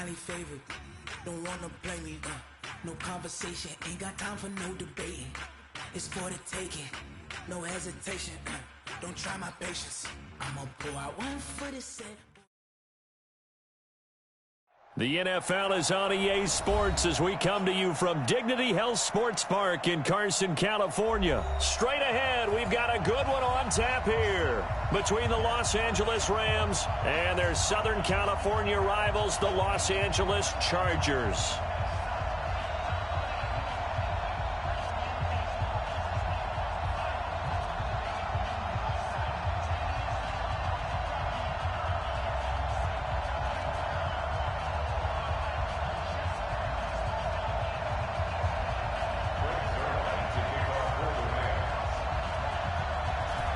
highly favored. Don't wanna play me, no conversation. Ain't got time for no debating. It's for the taking, no hesitation. Don't try my patience. I'ma pour out one for the set. The NFL is on EA Sports as we come to you from Dignity Health Sports Park in Carson, California. Straight ahead, we've got a good one on tap here between the Los Angeles Rams and their Southern California rivals, the Los Angeles Chargers.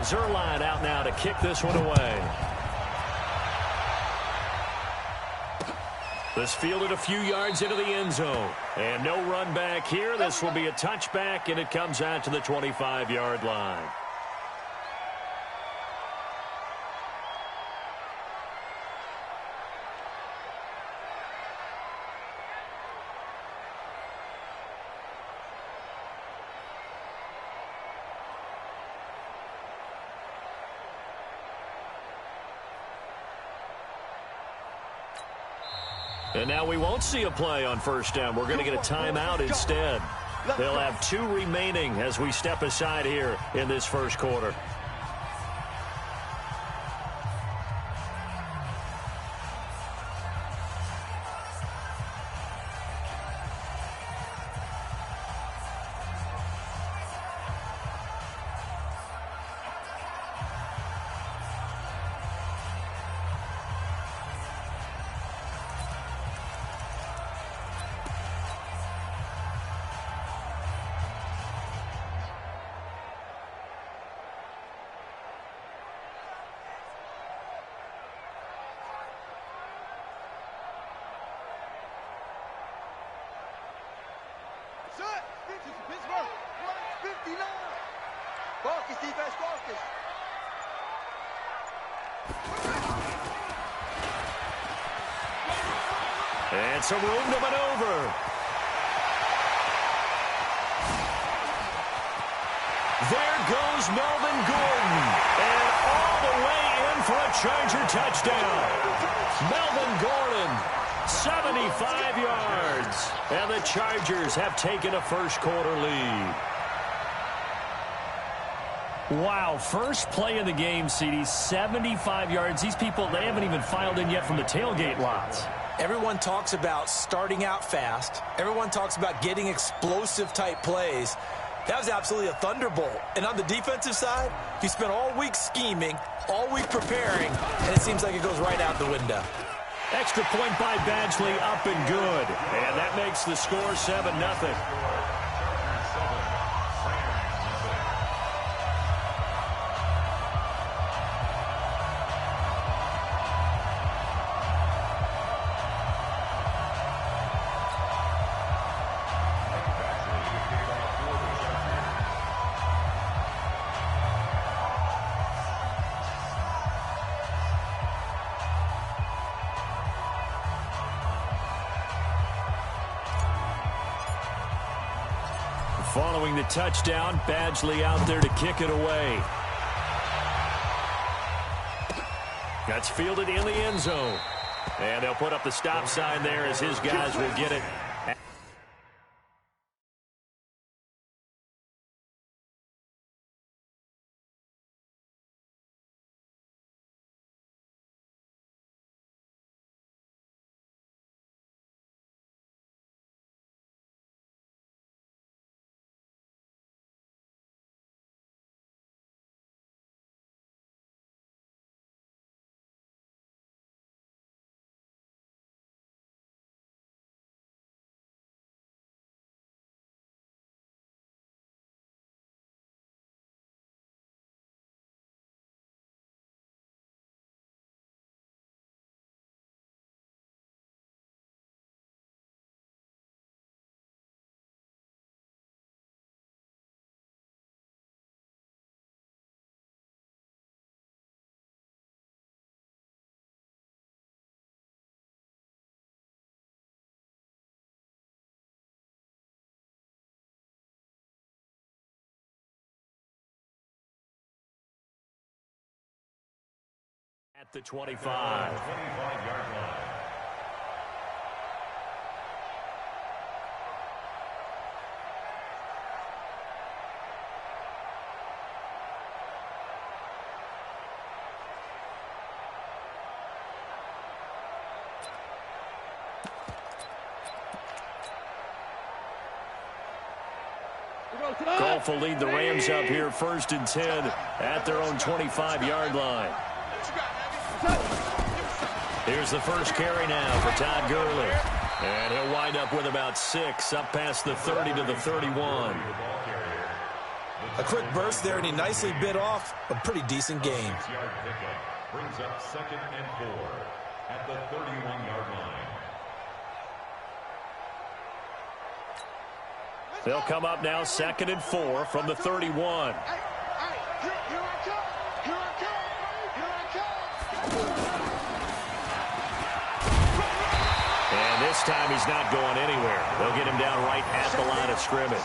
Zerline out now to kick this one away. This fielded a few yards into the end zone. And no run back here. This will be a touchback, and it comes out to the 25-yard line. And now we won't see a play on first down. We're going to get a timeout instead. They'll have 2 remaining as we step aside here in this first quarter. And some room to maneuver. There goes Melvin Gordon. And all the way in for a Charger touchdown. Melvin Gordon, 75 yards. And the Chargers have taken a first-quarter lead. Wow, first play of the game, CD, 75 yards. These people, they haven't even filed in yet from the tailgate lots. Everyone talks about starting out fast. Everyone talks about getting explosive-type plays. That was absolutely a thunderbolt. And on the defensive side, you spent all week scheming, all week preparing, and it seems like it goes right out the window. Extra point by Badgley, up and good. And that makes the score 7-0. Following the touchdown, Badgley out there to kick it away. That's fielded in the end zone. And they'll put up the stop sign there as his guys will get it At the 25. Golf will lead the Rams up here 1st and 10 at their own 25-yard line. Here's the first carry now for Todd Gurley. And he'll wind up with about 6 up past the 30 to the 31. A quick burst there, and he nicely bit off a pretty decent gain. Brings up 2nd and 4 at the 31-yard line. They'll come up now 2nd and 4 from the 31. And this time he's not going anywhere. They'll get him down right at the line of scrimmage.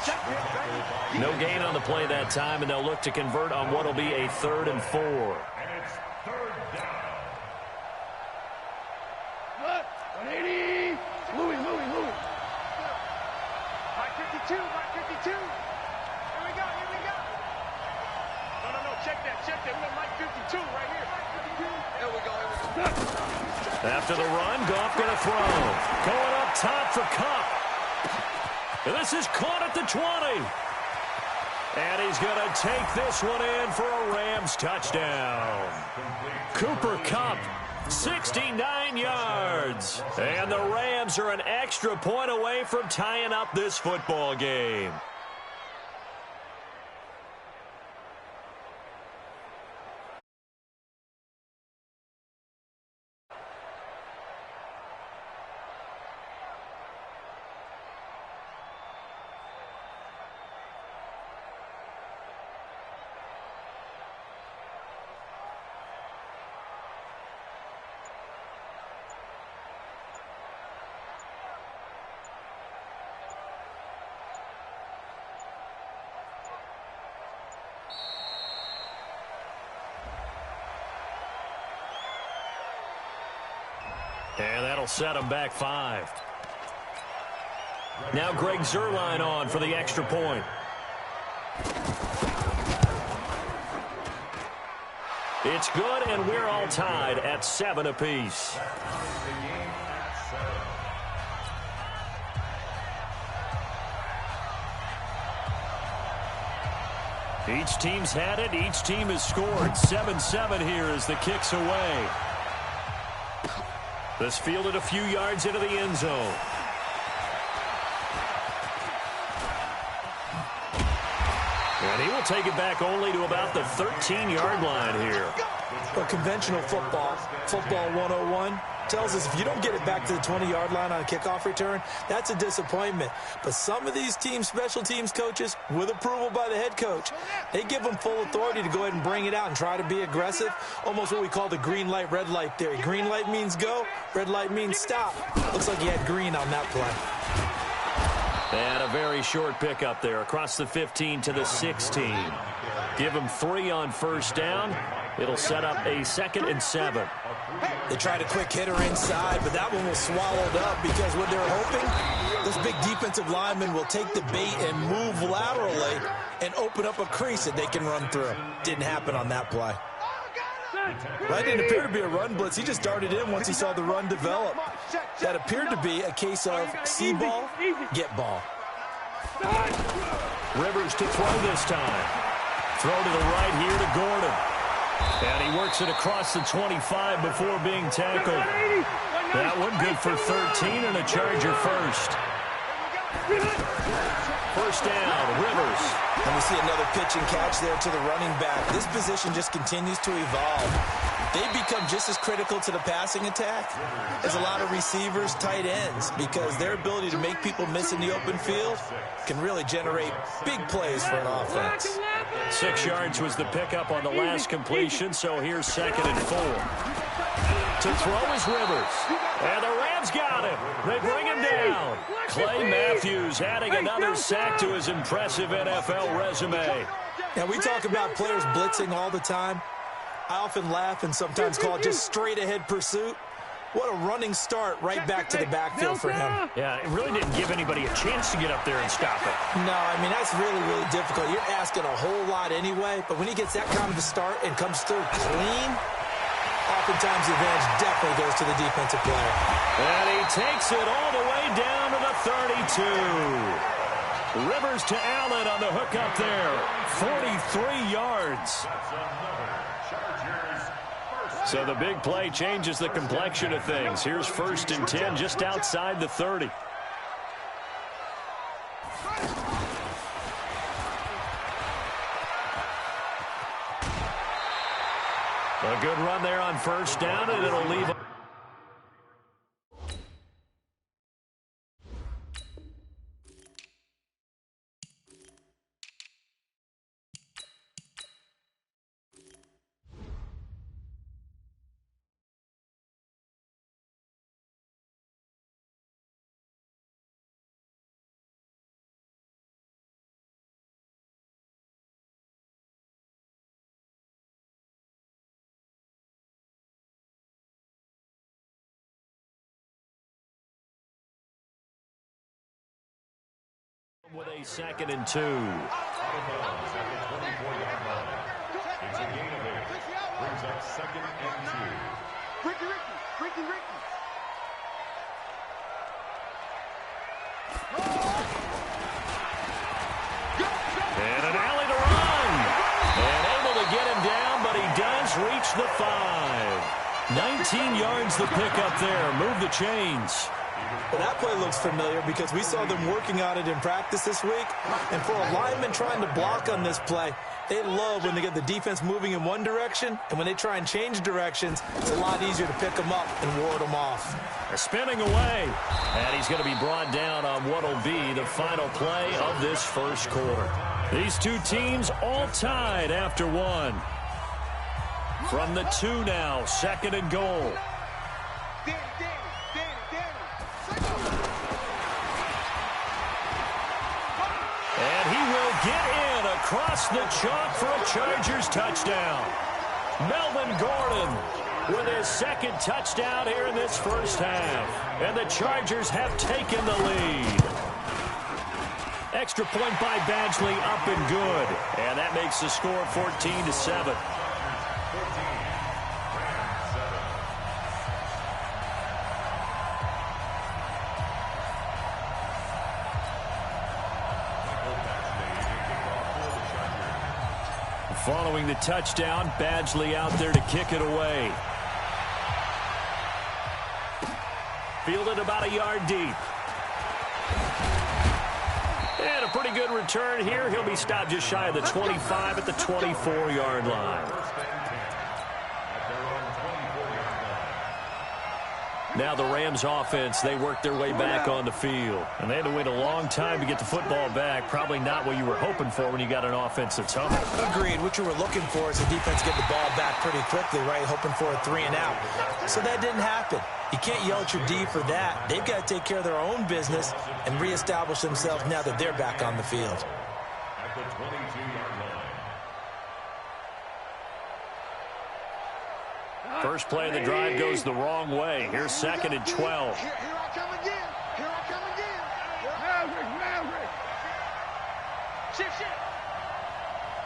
No gain on the play that time, and they'll look to convert on what will be a 3rd and 4. And it's 3rd down. 180. Louis. Mike 52. Here we go. No. Check that. We got Mike 52 right here. There we go. After the run, Goff going to throw. Going up top for Kupp. And this is caught at the 20. And he's going to take this one in for a Rams touchdown. Cooper Kupp, 69 yards. And the Rams are an extra point away from tying up this football game. And that'll set him back 5. Now Greg Zuerlein on for the extra point. It's good, and we're all tied at 7 apiece. Each team's had it. Each team has scored. 7-7 here as the kick's away. This fielded a few yards into the end zone. And he will take it back only to about the 13-yard line here. But conventional football 101, tells us if you don't get it back to the 20-yard line on a kickoff return, that's a disappointment. But some of these teams, special teams coaches, with approval by the head coach, they give them full authority to go ahead and bring it out and try to be aggressive. Almost what we call the green light, red light theory. Green light means go, red light means stop. Looks like he had green on that play. And a very short pickup there across the 15 to the 16. Give him 3 on first down. It'll set up a 2nd and 7. They tried a quick hitter inside, but that one was swallowed up because what they're hoping, those big defensive linemen will take the bait and move laterally and open up a crease that they can run through. Didn't happen on that play. That didn't appear to be a run blitz. He just darted in once he saw the run develop. That appeared to be a case of see ball, get ball. Rivers to throw this time. Throw to the right here to Gordon. And he works it across the 25 before being tackled. That one good for 13 and a Charger first. First down, Rivers. And we see another pitch and catch there to the running back. This position just continues to evolve. They become just as critical to the passing attack as a lot of receivers, tight ends, because their ability to make people miss in the open field can really generate big plays for an offense. 6 yards was the pickup on the last completion, so here's 2nd and 4. To throw is Rivers. And the Rams got him. They bring him down. Clay Matthews adding another sack to his impressive NFL resume. Now, we talk about players blitzing all the time. I often laugh and sometimes call it just straight-ahead pursuit. What a running start right back to the backfield for him. Yeah, it really didn't give anybody a chance to get up there and stop it. No, I mean, that's really, really difficult. You're asking a whole lot anyway, but when he gets that kind of a start and comes through clean, oftentimes the advantage definitely goes to the defensive player. And he takes it all the way down to the 32. Rivers to Allen on the hook up there. 43 yards. So the big play changes the complexion of things. Here's 1st and 10 just outside the 30. A good run there on 1st down, and it'll leave. With a 2nd and 2. Out of bounds at the 24-yard line. It's a gain of 8. Brings up 2nd and 2. Ricky. And an alley to run. And able to get him down, but he does reach the 5. 19 yards the pick up there. Move the chains. Well, that play looks familiar because we saw them working on it in practice this week. And for a lineman trying to block on this play, they love when they get the defense moving in one direction. And when they try and change directions, it's a lot easier to pick them up and ward them off. They're spinning away. And he's going to be brought down on what will be the final play of this 1st quarter. These two teams all tied after 1. From the 2 now, 2nd and goal. And he will get in across the chalk for a Chargers touchdown. Melvin Gordon with his 2nd touchdown here in this 1st half. And the Chargers have taken the lead. Extra point by Badgley, up and good. And that makes the score 14-7. Following the touchdown, Badgley out there to kick it away. Fielded about a yard deep. And a pretty good return here. He'll be stopped just shy of the 25 at the 24-yard line. Now the Rams offense, they work their way back on the field. And they had to wait a long time to get the football back. Probably not what you were hoping for when you got an offense that's hungry. Agreed. What you were looking for is the defense get the ball back pretty quickly, right? Hoping for a 3 and out. So that didn't happen. You can't yell at your D for that. They've got to take care of their own business and reestablish themselves now that they're back on the field. At the 22-yard line. First play of the drive goes the wrong way. Here's 2nd and 12. Here I come again. Maverick. Shift.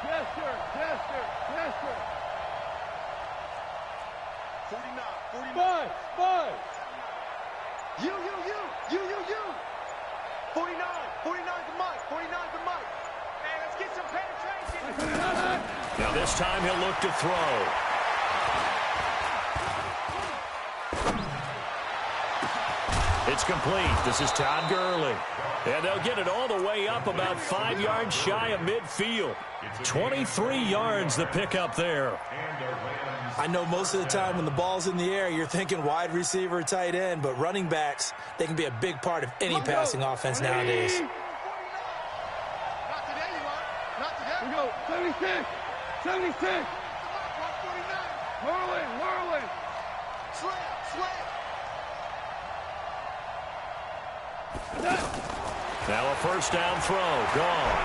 Yes, sir. 49. 5. You. 49 to Mike. Hey, let's get some penetration. Now this time he'll look to throw. It's complete. This is Todd Gurley. And they'll get it all the way up about 5 yards shy of midfield. 23 yards the pickup there. I know most of the time when the ball's in the air, you're thinking wide receiver, tight end, but running backs, they can be a big part of any passing offense nowadays. Not today, you are. Not today. We go. 76. Whirling. Slam. Now a first down throw. Gone.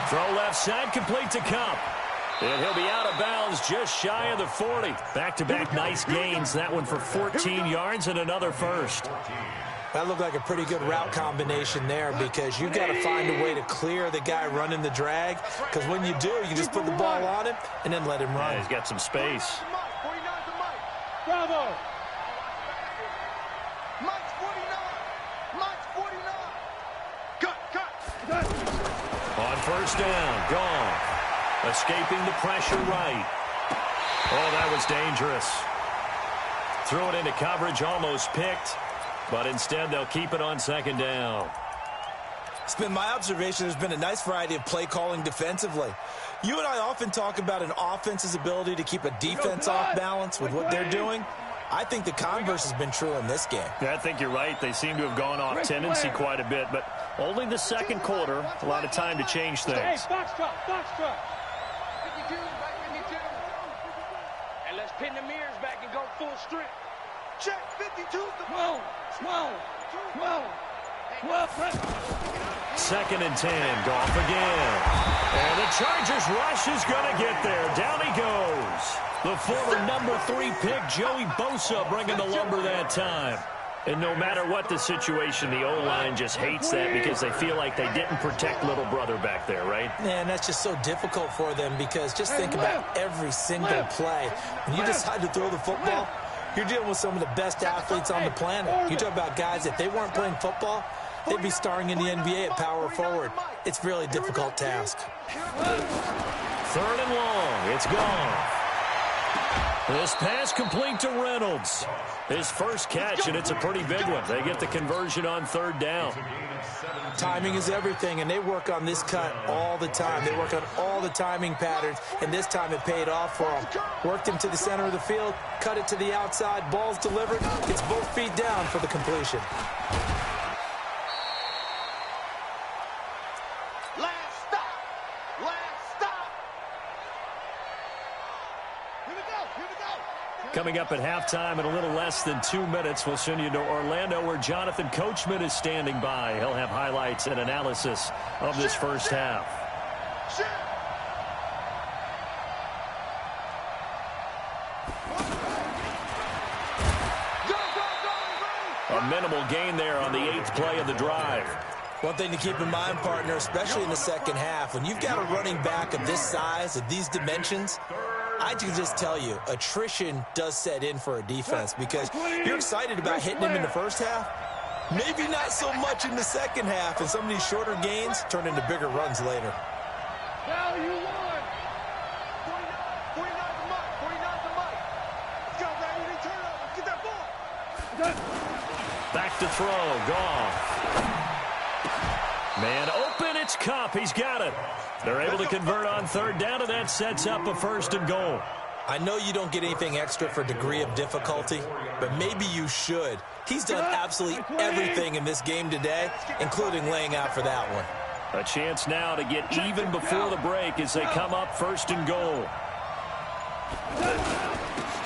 Throw left side, complete to Cup. And he'll be out of bounds just shy of the 40. Back-to-back nice gains. That one for 14 yards and another first. That looked like a pretty good route combination there because you've got to find a way to clear the guy running the drag, because when you do, you just put the ball on him and then let him run. Yeah, he's got some space. Bravo. On first down, gone. Escaping the pressure right. Oh, that was dangerous. Threw it into coverage, almost picked, but instead they'll keep it on second down. It's been my observation there's been a nice variety of play calling defensively. You and I often talk about an offense's ability to keep a defense off balance with what they're doing. I think the converse has been true in this game. Yeah, I think you're right. They seem to have gone off tendency quite a bit, but only the second quarter. A lot of time to change things. Hey, box truck, box truck. 52, back 52. And let's pin the mirrors back and go full strength. Check 52. Whoa. Second and 10, Goff again. And the Chargers rush is going to get there. Down he goes. The former number 3 pick, Joey Bosa, bringing the lumber that time. And no matter what the situation, the O-line just hates that because they feel like they didn't protect little brother back there, right? Man, that's just so difficult for them because just think about every single play. When you decide to throw the football, you're dealing with some of the best athletes on the planet. You talk about guys, if they weren't playing football, they'd be starring in the NBA at power forward. It's a really difficult task. Third and long. It's gone. This pass complete to Reynolds. His first catch, and it's a pretty big one. They get the conversion on third down. Timing is everything, and they work on this cut all the time. They work on all the timing patterns, and this time it paid off for them. Worked him to the center of the field, cut it to the outside, ball's delivered. It's both feet down for the completion. Coming up at halftime in a little less than 2 minutes, we'll send you to Orlando where Jonathan Coachman is standing by. He'll have highlights and analysis of this first half. A minimal gain there on the 8th play of the drive. One thing to keep in mind, partner, especially in the second half, when you've got a running back of this size, of these dimensions, I can just tell you, attrition does set in for a defense because you're excited about hitting him in the first half. Maybe not so much in the second half, and some of these shorter gains turn into bigger runs later. Now you won. 49 to Mike. 49 to Mike. Let's go, Brady. Turn over. Get that ball. Back to throw. Goff. Man open. It's Kupp. He's got it. They're able to convert on third down, and that sets up a first and goal. I know you don't get anything extra for degree of difficulty, but maybe you should. He's done absolutely everything in this game today, including laying out for that one. A chance now to get even before the break as they come up first and goal.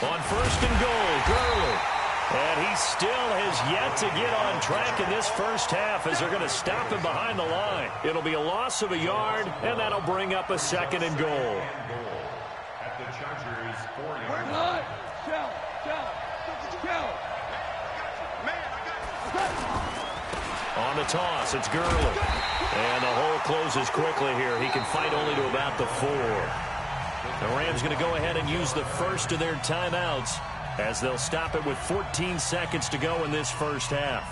On first and goal, Gurley. And he still has yet to get on track in this first half as they're going to stop him behind the line. It'll be a loss of a yard, and that'll bring up a second and goal. At the Chargers 4-yard line. On the toss, it's Gurley. And the hole closes quickly here. He can fight only to about the 4. The Rams going to go ahead and use the first of their timeouts as they'll stop it with 14 seconds to go in this first half.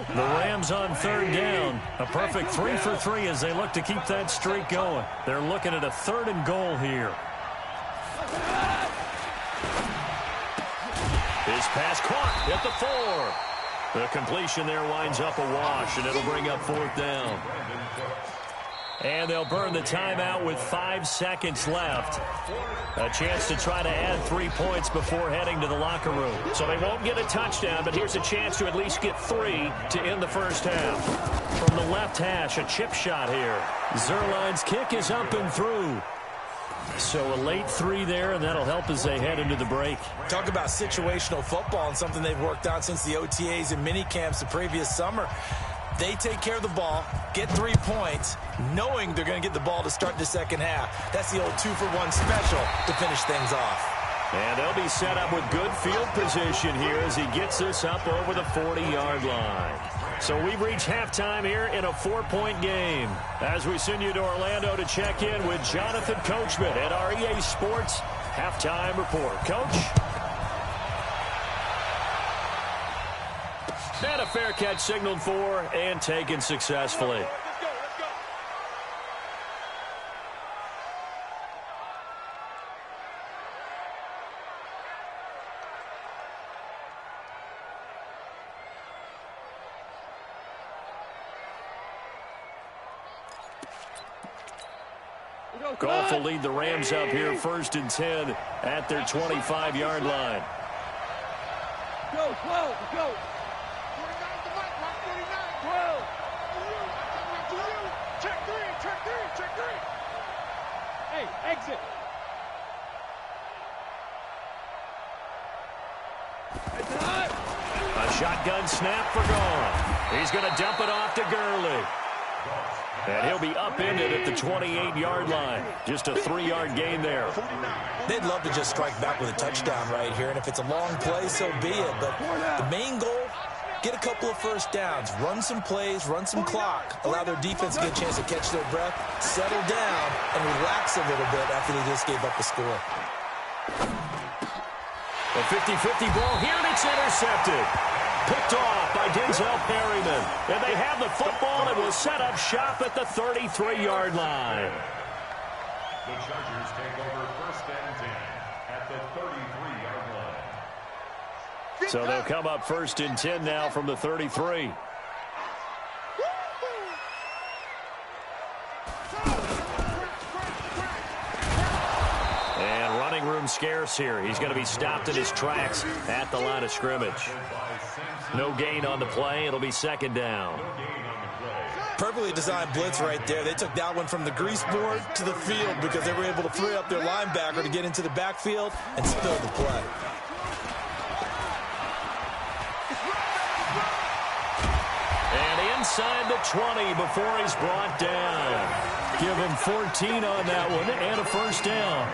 The Rams on third down. A perfect 3 for 3 as they look to keep that streak going. They're looking at a third and goal here. His pass caught at the 4. The completion there winds up a wash, and it'll bring up fourth down. And they'll burn the timeout with 5 seconds left. A chance to try to add 3 points before heading to the locker room. So they won't get a touchdown, but here's a chance to at least get 3 to end the first half. From the left hash, a chip shot here. Zerline's kick is up and through. So a late 3 there, and that'll help as they head into the break. Talk about situational football and something they've worked on since the OTAs and mini camps the previous summer. They take care of the ball, get 3 points, knowing they're going to get the ball to start the second half. That's the old 2-for-1 special to finish things off. And they'll be set up with good field position here as he gets this up over the 40-yard line. So we've reached halftime here in a 4-point game. As we send you to Orlando to check in with Jonathan Coachman at our EA Sports Halftime Report. Coach? And a fair catch signaled for and taken successfully. Goff will lead the Rams up here 1st and 10 at their 25-yard line. Go, 12, go. 12. Check three. Hey, exit. A shotgun snap for Goff. He's going to dump it off to Gurley. And he'll be upended at the 28-yard line. Just a 3-yard gain there. They'd love to just strike back with a touchdown right here, and if it's a long play, so be it. But the main goal, get a couple of first downs, run some plays, run some clock, allow their defense to get a chance to catch their breath, settle down, and relax a little bit after they just gave up the score. A 50-50 ball here, and it's intercepted. Picked off by Denzel Perryman. And they have the football and will set up shop at the 33-yard line. The Chargers take over 1st and 10 at the 33-yard line. So they'll come up 1st and 10 now from the 33. And running room scarce here. He's going to be stopped in his tracks at the line of scrimmage. No gain on the play. It'll be 2nd down. Perfectly designed blitz right there. They took that one from the grease board to the field because they were able to free up their linebacker to get into the backfield and spill the play. And inside the 20 before he's brought down. Give him 14 on that one and a 1st down.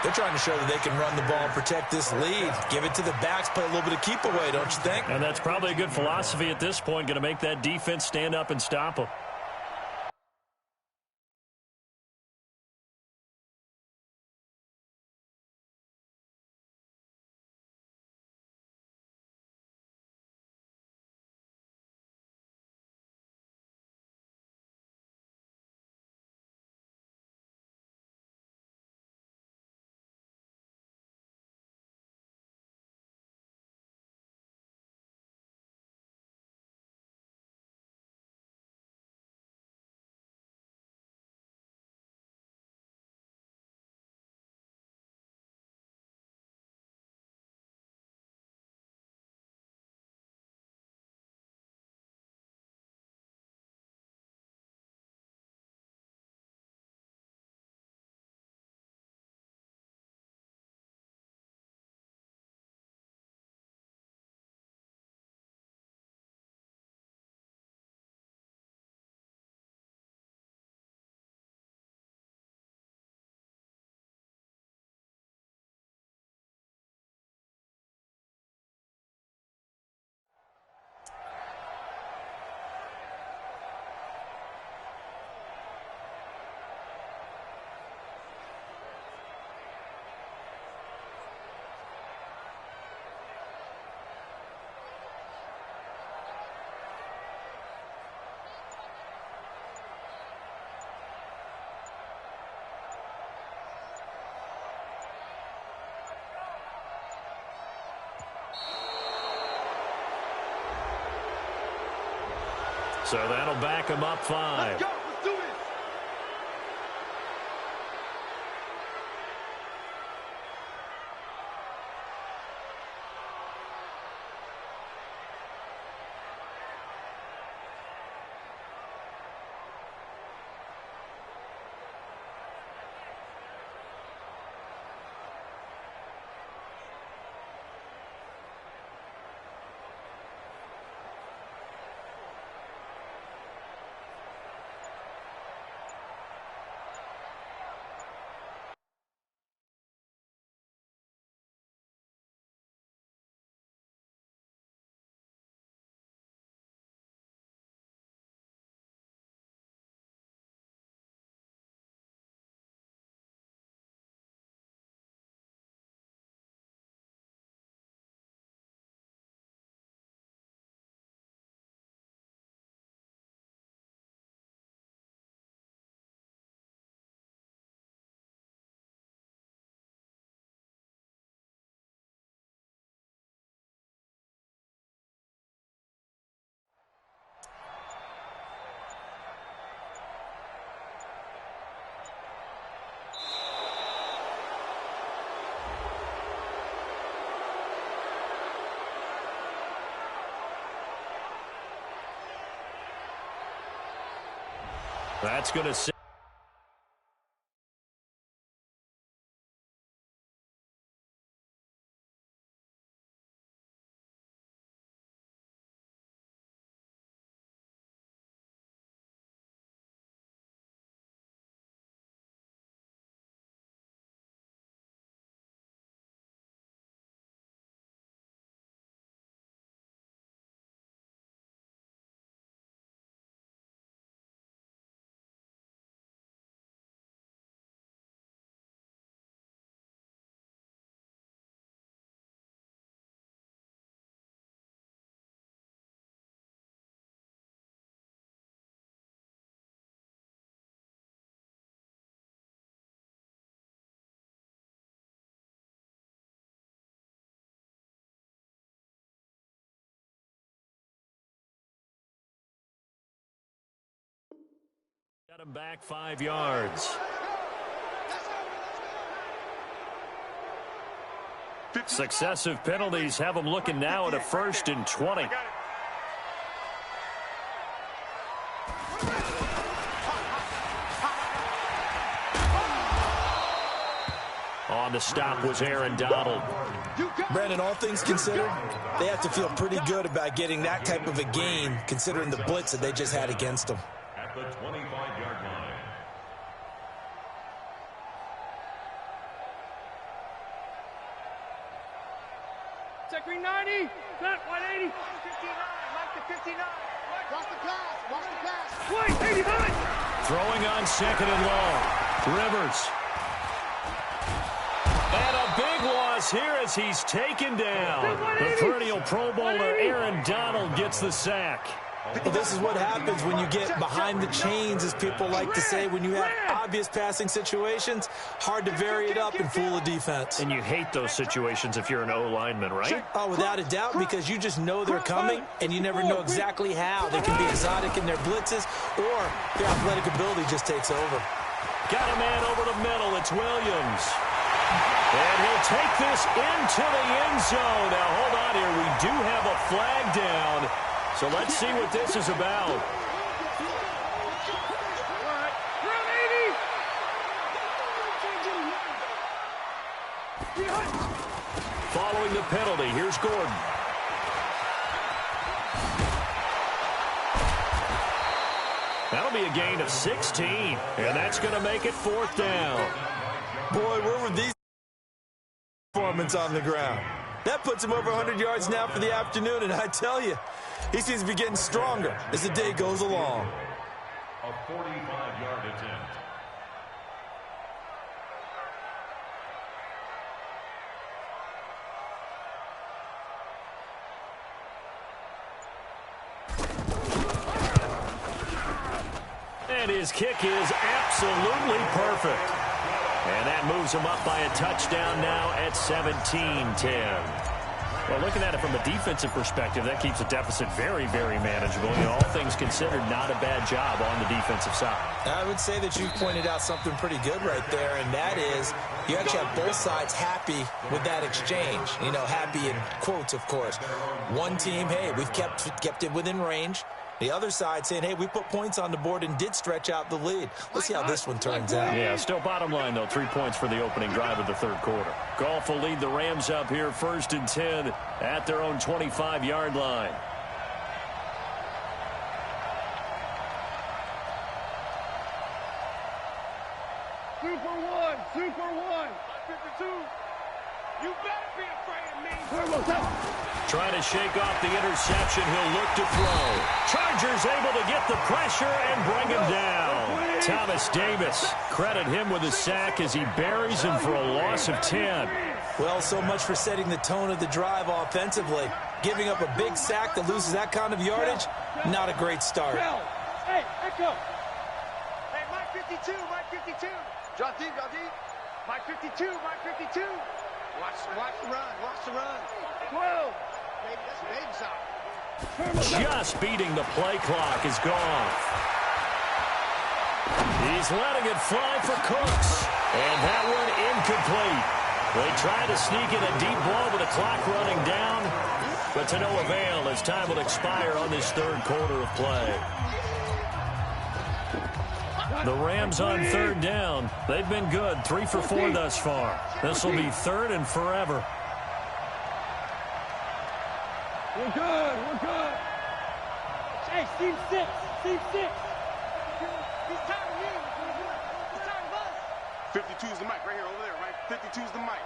They're trying to show that they can run the ball and protect this lead. Give it to the backs, play a little bit of keep away, don't you think? And that's probably a good philosophy at this point, going to make that defense stand up and stop them. So that'll back him up 5. Let's go. Let's do this. That's going to set. Got him back 5 yards. Successive penalties have him looking now at a 1st and 20. On the stop was Aaron Donald. Brandon, all things considered, they have to feel pretty good about getting that type of a gain, considering the blitz that they just had against them. At the 25-yard line. Check green 90. Set 180. 59. Mike to 59. Watch the pass. Watch the pass. Wait, 80 behind. Throwing on 2nd and long. Rivers. And a big loss here as he's taken down. The perennial Pro Bowler Aaron Donald gets the sack. Well, this is what happens when you get behind the chains, as people like to say. When you have obvious passing situations, hard to vary it up and fool a defense. And you hate those situations if you're an O-lineman, right? Oh, without a doubt, because you just know they're coming, and you never know exactly how. They can be exotic in their blitzes, or their athletic ability just takes over. Got a man over the middle. It's Williams. And he'll take this into the end zone. Now, hold on here. We do have a flag down. So let's see what this is about. Following the penalty, here's Gordon. That'll be a gain of 16, and that's going to make it 4th down. Boy, where were these performance on the ground? That puts him over 100 yards now for the afternoon, and I tell you, he seems to be getting stronger as the day goes along. A 45-yard attempt. And his kick is absolutely perfect. And that moves him up by a touchdown now at 17-10. Well, looking at it from a defensive perspective, that keeps the deficit very, very manageable. You know, all things considered, not a bad job on the defensive side. I would say that you've pointed out something pretty good right there, and that is you actually have both sides happy with that exchange. You know, happy in quotes, of course. One team, hey, we've kept it within range. The other side saying, hey, we put points on the board and did stretch out the lead. Let's see how this one turns out. Yeah, still bottom line, though, 3 points for the opening drive of the 3rd quarter. Goff will lead the Rams up here 1st and 10 at their own 25-yard line. Super one. 52. You better be afraid of me. Trying to shake off the interception. He'll look to throw. Chargers able to get the pressure and bring him down. Thomas Davis, credit him with a sack as he buries him for a loss of 10. Well, so much for setting the tone of the drive offensively. Giving up a big sack that loses that kind of yardage, not a great start. Hey, echo. Hey, Mike 52, Mike 52. John D. Mike 52, Mike 52. Watch the run, watch the run. 12. Baby, that's baby side. Just beating the play clock is gone. He's letting it fly for Cooks. And that one incomplete. They try to sneak in a deep ball with the clock running down, but to no avail as time will expire on this 3rd quarter of play. The Rams on third down. They've been good, 3 for 4 thus far. This will be third and forever. We're good. We're good. Hey, seam 6. Seam 6. He's tired of you. He's tired of us. 52 is the mic right here, over there, right? 52 is the mic.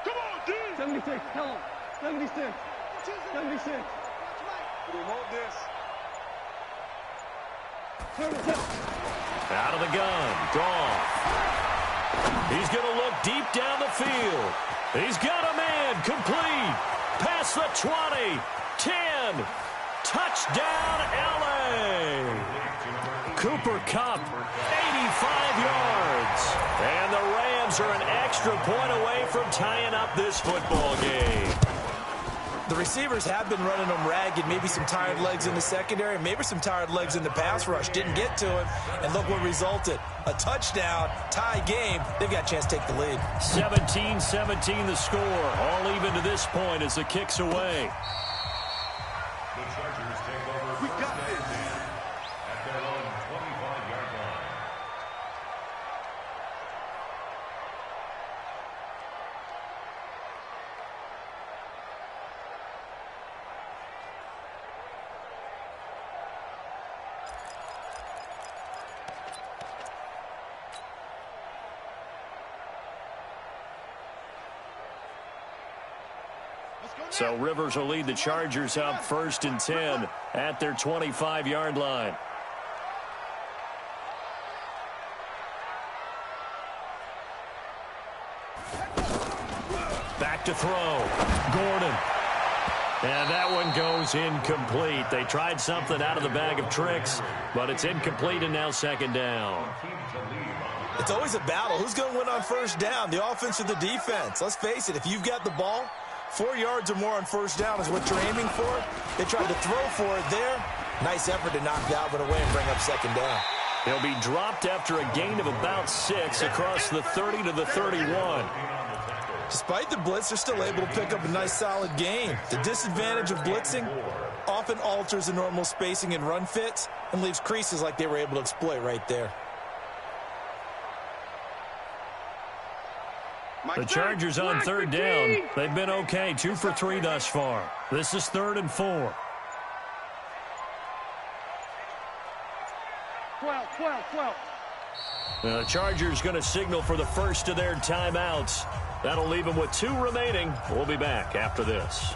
Come on, D. 76. Tell him. 76. 76. Remote this. Turn it up. Out of the gun. Goff. He's going to look deep down the field. He's got a man. Complete. Past the 20. 10. Touchdown, L.A. Cooper Kupp, 85 yards. And the Rams are an extra point away from tying up this football game. The receivers have been running them ragged. Maybe some tired legs in the secondary, maybe some tired legs in the pass rush. Didn't get to him, and look what resulted. A touchdown, tie game. They've got a chance to take the lead. 17-17 the score. All even to this point as the kick's away. The Chargers take over. We got this. At their own 25-yard line. So Rivers will lead the Chargers up 1st and 10 at their 25-yard line. Back to throw. Gordon. And that one goes incomplete. They tried something out of the bag of tricks, but it's incomplete and now 2nd down. It's always a battle. Who's going to win on first down, the offense or the defense? Let's face it, if you've got the ball, 4 yards or more on first down is what you're aiming for. They tried to throw for it there. Nice effort to knock Dalvin away and bring up 2nd down. He'll be dropped after a gain of about 6 across the 30 to the 31. Despite the blitz, they're still able to pick up a nice solid gain. The disadvantage of blitzing often alters the normal spacing and run fits and leaves creases like they were able to exploit right there. The Chargers on 3rd down. They've been okay, 2 for 3 thus far. This is 3rd and 4. 12. Now the Chargers going to signal for the first of their timeouts. That'll leave them with 2 remaining. We'll be back after this.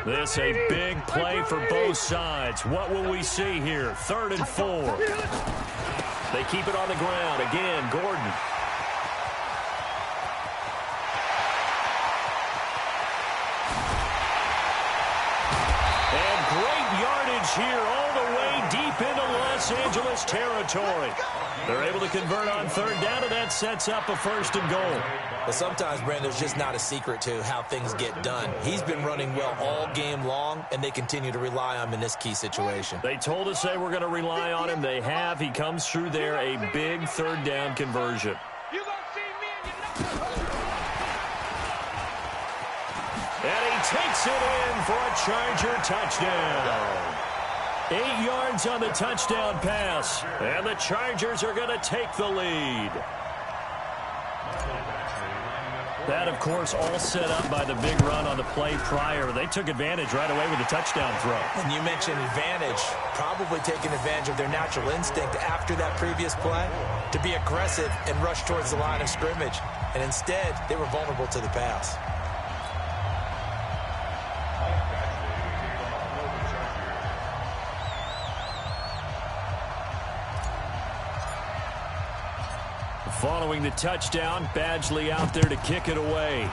This a big play for both sides. What will we see here? 3rd and 4. They keep it on the ground. Again, Gordon. And great yardage here all the way deep into Los Angeles territory. They're able to convert on 3rd down, and that sets up a 1st and goal. But sometimes, Brandon, there's just not a secret to how things get done. He's been running well all game long, and they continue to rely on him in this key situation. They told us they were going to rely on him. They have. He comes through there, a big 3rd down conversion. And he takes it in for a Charger touchdown. 8 yards on the touchdown pass, and the Chargers are going to take the lead. That, of course, all set up by the big run on the play prior. They took advantage right away with the touchdown throw. And you mentioned advantage, probably taking advantage of their natural instinct after that previous play to be aggressive and rush towards the line of scrimmage. And instead, they were vulnerable to the pass. Following the touchdown, Badgley out there to kick it away.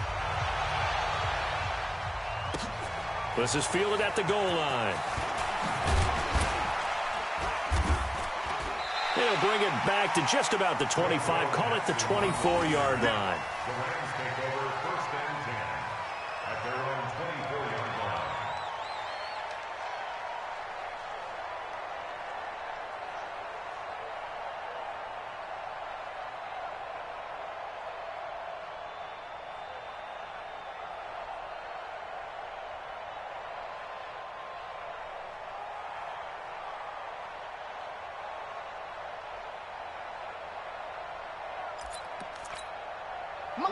This is fielded at the goal line. He'll bring it back to just about the 25, call it the 24-yard line. The Rams take over 1st and 10 at their own 24-yard line.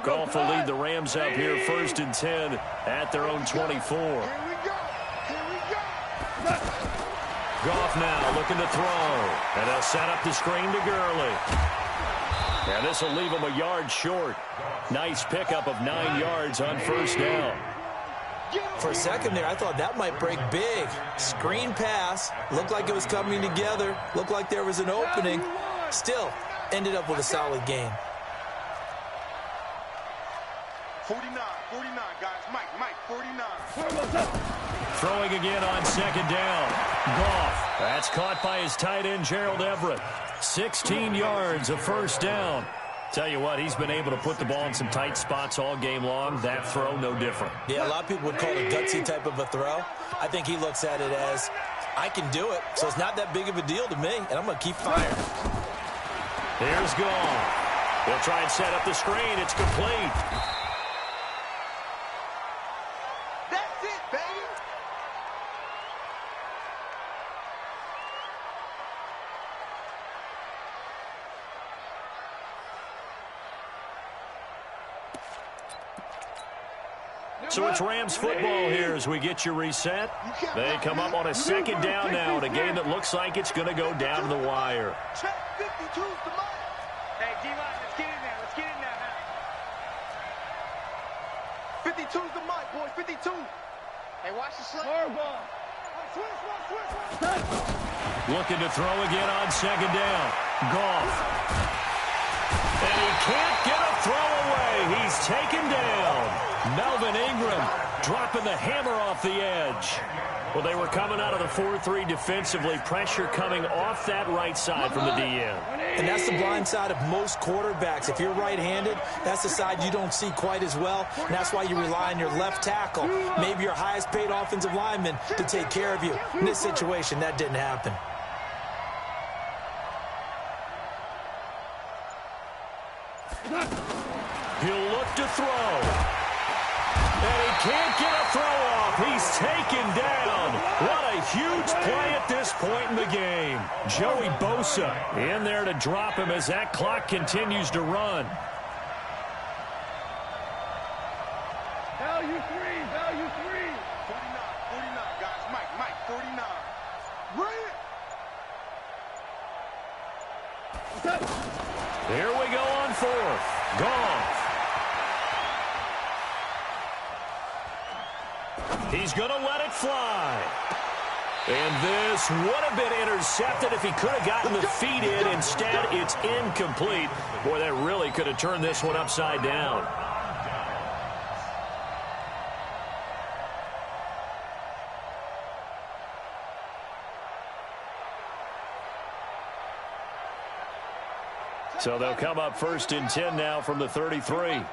Goff will lead the Rams up here 1st and 10 at their own 24. Here we go. Goff now looking to throw. And they'll set up the screen to Gurley. And this will leave him a yard short. Nice pickup of 9 yards on 1st down. For a second there, I thought that might break big. Screen pass. Looked like it was coming together. Looked like there was an opening. Still, ended up with a solid game. 49, guys. Mike, 49. Throwing again on 2nd down. Goff. That's caught by his tight end, Gerald Everett. 16 yards of 1st down. Tell you what, he's been able to put the ball in some tight spots all game long. That throw, no different. Yeah, a lot of people would call it a gutsy type of a throw. I think he looks at it as, I can do it, so it's not that big of a deal to me, and I'm going to keep firing. Here's Goff. He'll try and set up the screen. It's complete. That's it, baby. So it's Rams football here as we get you reset. They come up on a 2nd down now in a game that looks like it's going to go down to the wire. Check 52's the mark. Hey, D-line, let's get in there. Let's get in there, man. 52's the mark, boys. 52. Hey, watch the slip. Looking to throw again on 2nd down. Goff. And he can't get a throw away. He's taken down. Melvin Ingram dropping the hammer off the edge. Well, they were coming out of the 4-3 defensively. Pressure coming off that right side from the DN. And that's the blind side of most quarterbacks. If you're right-handed, that's the side you don't see quite as well. And that's why you rely on your left tackle, maybe your highest-paid offensive lineman, to take care of you. In this situation, that didn't happen. He'll look to throw. And he can't get a throw off. He's taken down. What a huge play at this point in the game. Joey Bosa in there to drop him as that clock continues to run. Value three. 49, guys. Mike, 49. Bring it. Here we go on 4th. Goff. He's going to let it fly. And this would have been intercepted if he could have gotten the feet in. Instead, it's incomplete. Boy, that really could have turned this one upside down. So they'll come up 1st and 10 now from the 33.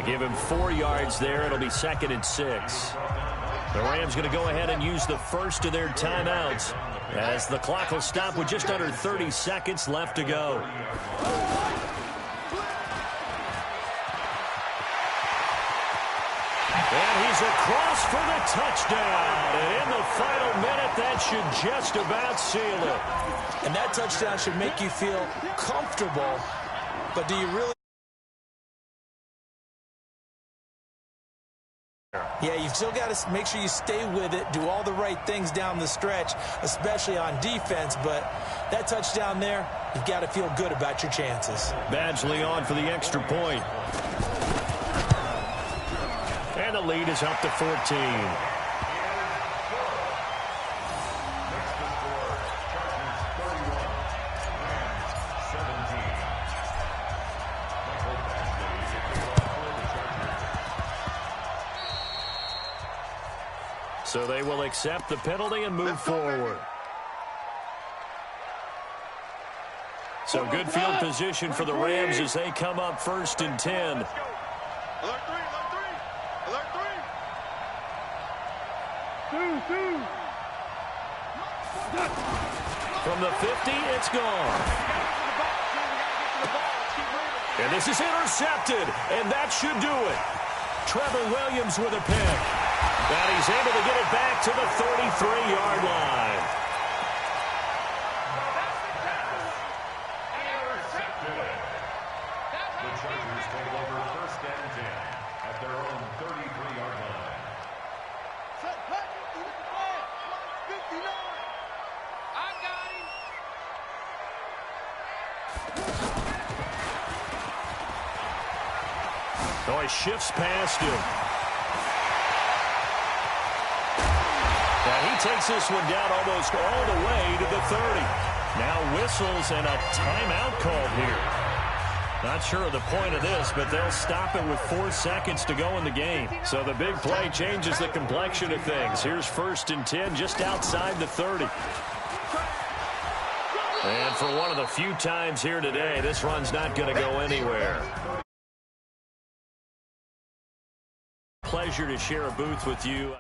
Give him 4 yards there. It'll be 2nd and 6. The Rams going to go ahead and use the first of their timeouts as the clock will stop with just under 30 seconds left to go. And he's across for the touchdown. And in the final minute, that should just about seal it. And that touchdown should make you feel comfortable. But do you really? Yeah, you've still got to make sure you stay with it, do all the right things down the stretch, especially on defense. But that touchdown there, you've got to feel good about your chances. Badgley on for the extra point. And the lead is up to 14. So they will accept the penalty and move forward. So good field position for the Rams as they come up 1st and 10. Alert three. From the 50, it's gone. And this is intercepted, and that should do it. Trevor Williams with a pick. And he's able to get it back to the 33-yard line. The Chargers take over 1st and 10 at their own 33-yard line. Set, cut, you look at 59. I got him. Oh, he shifts past him. And he takes this one down almost all the way to the 30. Now whistles and a timeout called here. Not sure of the point of this, but they'll stop it with 4 seconds to go in the game. So the big play changes the complexion of things. Here's 1st and 10 just outside the 30. And for one of the few times here today, this run's not going to go anywhere. Pleasure to share a booth with you.